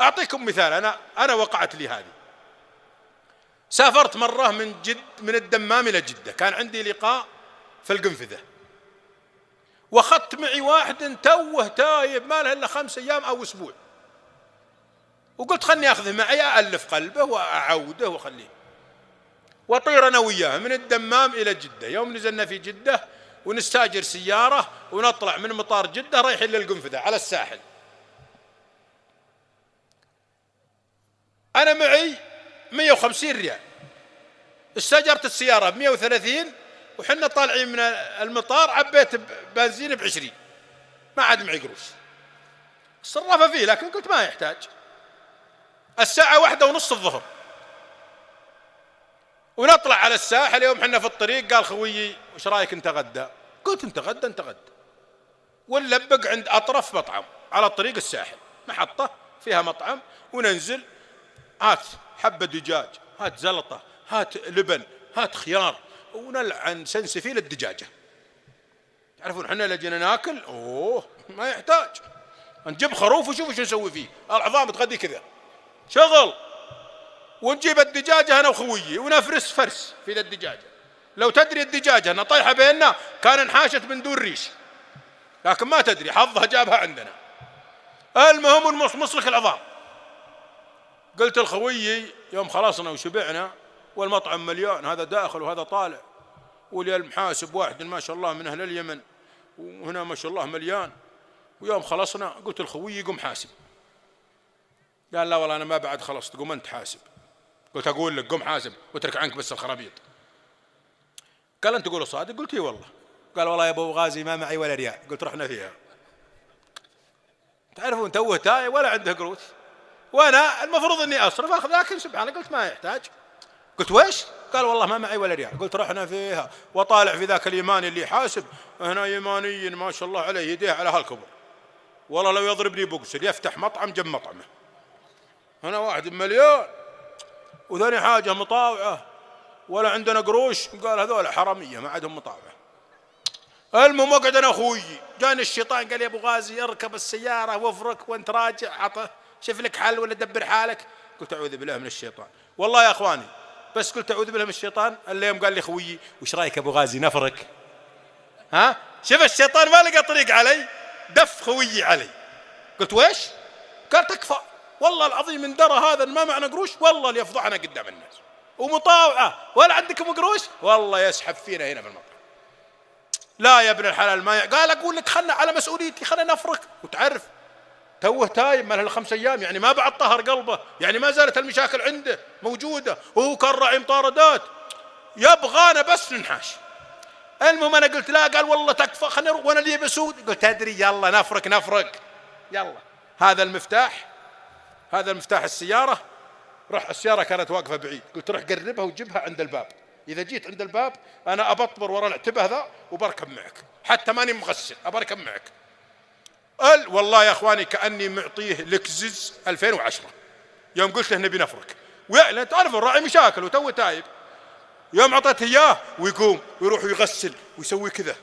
أعطيكم مثال، أنا وقعت لي هذه. سافرت مرة من الدمام إلى جدة، كان عندي لقاء في القنفذة، واخذت معي واحد توه تايب ما له إلا 5 أيام أو أسبوع، وقلت خلني أخذه معي أألف قلبه وأعوده وخليه، وأطير أنا وياه من الدمام إلى جدة. يوم نزلنا في جدة ونستاجر سيارة ونطلع من مطار جدة رايحين للقنفذة على الساحل. أنا معي 150 ريال، استاجرت السيارة ب130، وحنا طالعين من المطار عبيت بنزين ب20، ما عاد معي قروش. صرفه فيه، لكن قلت ما يحتاج. الساعة 1:30 الظهر ونطلع على الساحل. يوم حنا في الطريق قال خويي وش رايك نتغدى؟ قلت نتغدى. ونلبق عند أطرف مطعم على طريق الساحل، محطة فيها مطعم، وننزل هات حبة دجاج، هات زلطة، هات لبن، هات خيار، ونلعن سنسفيل الدجاجة. تعرفون حنا لجينا ناكل اوه ما يحتاج، نجيب خروف وشوف وش نسوي فيه، العظام تغدي كذا شغل، ونجيب الدجاجة انا وخويي ونفرس فرس في ذا الدجاجة. لو تدري الدجاجة انا طايحة بيننا كان انحاشت من دون ريش، لكن ما تدري حظها جابها عندنا. المهم ونمصمص لك العظام. قلت لخويي يوم خلصنا وشبعنا والمطعم مليان، هذا داخل وهذا طالع، واللي المحاسب واحد ما شاء الله من أهل اليمن، وهنا ما شاء الله مليان. ويوم خلصنا قلت لخويي قم حاسب. قال لا والله أنا ما بعد خلصت، قم أنت حاسب. قلت أقول لك قم حاسب واترك عنك بس الخرابيط. قال أنت تقول صادق؟ قلت إي والله. قال والله يا أبو غازي ما معي ولا ريال. قلت رحنا فيها. تعرفون توه تاي ولا عنده قروش، وأنا المفروض أني أصرف، لكن سبحان الله قلت ما يحتاج. قلت ويش؟ قال والله ما معي ولا ريال. قلت رحنا فيها. وطالع في ذاك اليماني اللي حاسب، هنا يماني ما شاء الله عليه يديه على هالكبر، والله لو يضربني بوكسر يفتح مطعم جنب مطعمه. هنا واحد مليون، وثاني حاجة مطاوعة ولا عندنا قروش. قال هذول حرامية ما عندهم مطاوعة. المهم وقعد أنا أخوي، جاني الشيطان قال يا أبو غازي اركب السيارة وافرك وانت راجع، عطه شوف لك حل ولا دبر حالك. قلت أعوذ بالله من الشيطان والله يا أخواني، بس قلت أعوذ بالله من الشيطان. اليوم قال لي خويي وش رأيك أبو غازي نفرك؟ ها شوف الشيطان ما لقى طريق علي، دف خويي علي. قلت ويش؟ قال تكفى والله العظيم من درى هذا ما معنا قروش والله ليفضحنا قدام الناس، ومطاوعة ولا عندكم قروش والله يسحب فينا هنا في المطعم. لا يا ابن الحلال ما قال أقول لك خلنا على مسؤوليتي، خلنا نفرك. وتعرف توه تايب ما له 5 أيام، يعني ما بعد طهر قلبه، يعني ما زالت المشاكل عنده موجودة، وهو كان راعي مطاردات يبغانا بس ننحاش. المهم أنا قلت لا، قال والله تكفى خلنا نروح، وأنا لي بسود. قلت أدري يلا نفرك يلا. هذا المفتاح السيارة. رح السيارة كانت واقفة بعيد، قلت روح قربها وجيبها عند الباب، إذا جيت عند الباب أنا أبطبر ورا العتبة ذا وبركب معك، حتى ماني مغسل أبركب معك. والله يا أخواني كأني معطيه لكزز 2010 يوم قلت له نبي نفرك، ويعني تعرف الراعي مشاكل وتو تايب. يوم عطيته إياه ويقوم ويروح ويغسل ويسوي كذا،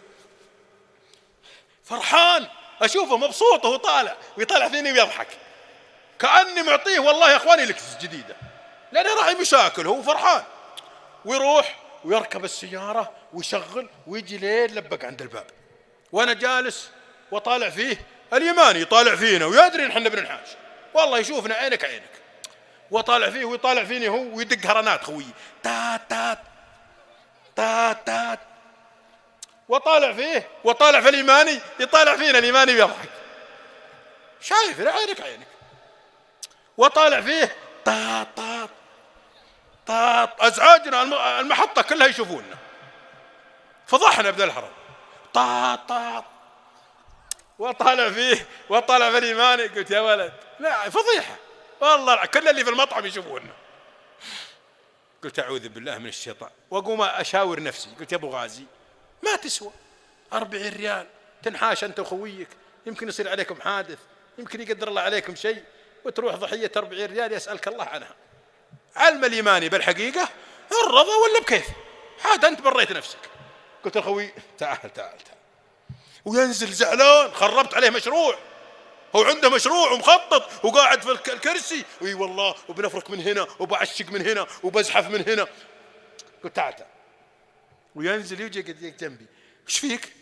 فرحان أشوفه مبسوط وهو طالع ويطالع فيني ويضحك، كأني معطيه والله يا أخواني لكزز جديدة، لأنه راعي مشاكل هو فرحان. ويروح ويركب السيارة ويشغل ويجي لين لبق عند الباب، وأنا جالس وطالع فيه. اليماني يطالع فينا ويدري ان احنا بننحاش، والله يشوفنا عينك عينك، وطالع فيه ويطالع فيني هو ويدق هرنات خوي تات تات تات تات، وطالع فيه وطالع في اليماني يطالع فينا، اليماني بيضحك شايف عينك عينك، وطالع فيه تات تات تات. ازعاجنا المحطة كلها يشوفوننا، فضحنا بذا الحرم تات تات. وطالع فيه وطالع في اليماني، قلت يا ولد لا فضيحة والله كل اللي في المطعم يشوفونا. قلت أعوذ بالله من الشيطان، وأقوم أشاور نفسي، قلت يا أبو غازي ما تسوى 40 ريال تنحاش أنت وخويك، يمكن يصير عليكم حادث، يمكن يقدر الله عليكم شيء وتروح ضحية 40 ريال يسألك الله عنها. علم اليماني بالحقيقة الرضا ولا بكيف، عاد أنت بريت نفسك. قلت لخوي تعال تعال تعال، وينزل زعلان خربت عليه مشروع. هو عنده مشروع ومخطط وقاعد في الكرسي، اي والله وبنفرك من هنا وبعشق من هنا وبزحف من هنا. قلت تعال تعال، وينزل يجي جنبي، ايش فيك؟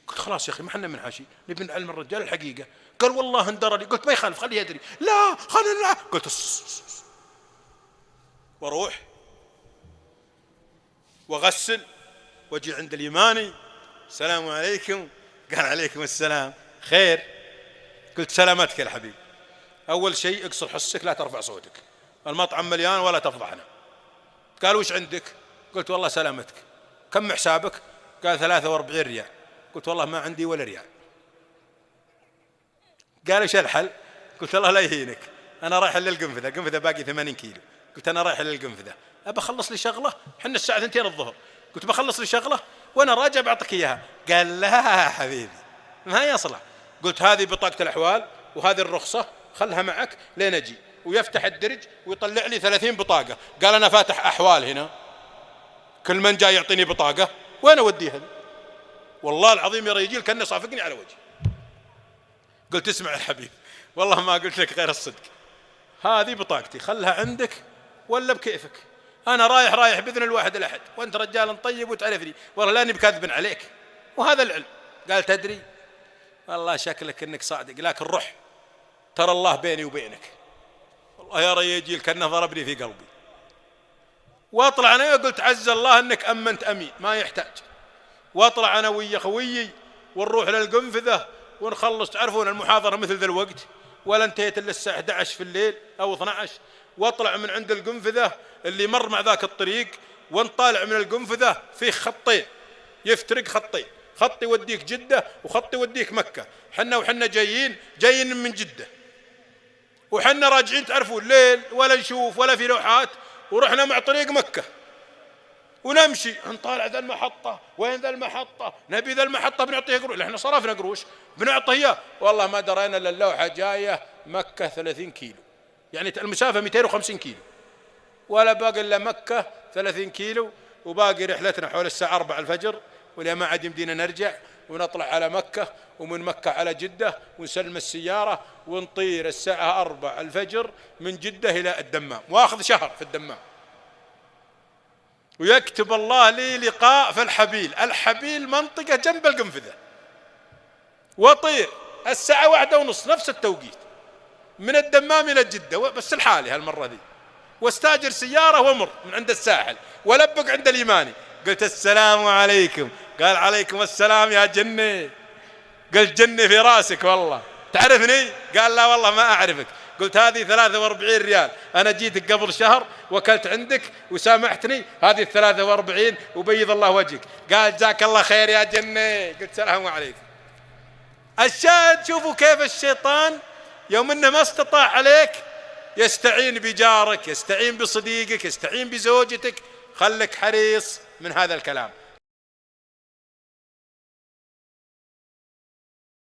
قلت خلاص يا اخي ما احنا منحاشين، نبي نعلم الرجال الحقيقه. قال والله اندر لي. قلت ما يخالف خليه يدري. لا خلينا. قلت واروح واغسل واجي عند اليماني، السلام عليكم. قال عليكم السلام، خير؟ قلت سلامتك يا حبيبي، اول شيء اقصر حسك، لا ترفع صوتك، المطعم مليان ولا تفضحنا. قال وش عندك؟ قلت والله سلامتك، كم حسابك؟ قال 43 ريال. قلت والله ما عندي ولا ريال. قال ايش الحل؟ قلت الله لا يهينك، انا رايح للقنفذه، القنفذه باقي 80 كيلو. قلت انا رايح للقنفذه، ابى اخلص لي شغله، احنا الساعه 2 الظهر. قلت بخلص لي شغله وانا راجع بعطيك اياها. قال لا يا حبيبي ما يصلح. قلت هذه بطاقه الاحوال وهذه الرخصه، خلها معك لين اجي. ويفتح الدرج ويطلع لي 30 بطاقه. قال انا فاتح احوال هنا، كل من جاي يعطيني بطاقه، وين اوديها؟ والله العظيم يا رجال كانه صافقني على وجهي. قلت اسمع يا حبيب، والله ما قلت لك غير الصدق، هذه بطاقتي خلها عندك ولا بكيفك، انا رايح باذن الواحد الاحد، وانت رجال طيب وتعرفني، والله لاني بكذب عليك، وهذا العلم. قال تدري والله شكلك انك صادق، لكن روح ترى الله بيني وبينك. والله يا رجال كانه ضربني في قلبي. واطلع انا قلت عز الله انك امنت امين ما يحتاج. واطلع انا ويا خويي ونروح للقنفذه ونخلص. تعرفون المحاضره مثل ذا الوقت، ولا انتهيت الا الساعه 11 في الليل او 12. واطلع من عند القنفذه اللي مر مع ذاك الطريق، ونطالع من القنفذه فيه خطين، يفترق خطين، خط يوديك جده وخط يوديك مكه. وحنا جايين من جده، وحنا راجعين تعرفون الليل ولا نشوف ولا في لوحات، ورحنا مع طريق مكه ونمشي نطالع ذا المحطة، وين ذا المحطة، نبي ذا المحطة بنعطيه قروش، احنا صرفنا قروش بنعطيه. والله ما درينا الا اللوحة جاية مكة 30 كيلو، يعني المسافة 250 كيلو، ولا باقي الا مكة 30 كيلو، وباقي رحلتنا حول الساعة 4 الفجر، ولا ما عاد يمدينا نرجع، ونطلع على مكة، ومن مكة على جدة، ونسلم السيارة ونطير الساعة 4 الفجر من جدة إلى الدمام، واخذ شهر في الدمام. ويكتب الله لي لقاء في الحبيل منطقة جنب القنفذة، وطير الساعة 1:30 نفس التوقيت من الدمام إلى جدة، بس الحالي هالمرة ذي، واستاجر سيارة ومر من عند الساحل، ولبق عند اليماني. قلت السلام عليكم. قال عليكم السلام يا جني. قلت جني في راسك والله، تعرفني؟ قال لا والله ما أعرفك. قلت هذه 43 ريال، أنا جيتك قبل شهر وكلت عندك وسامحتني، هذه 43 وبيض الله وجهك. قال جزاك الله خير يا جني. قلت السلام عليكم. الشاهد شوفوا كيف الشيطان يوم انه ما استطاع عليك يستعين بجارك، يستعين بصديقك، يستعين بزوجتك. خلك حريص من هذا الكلام.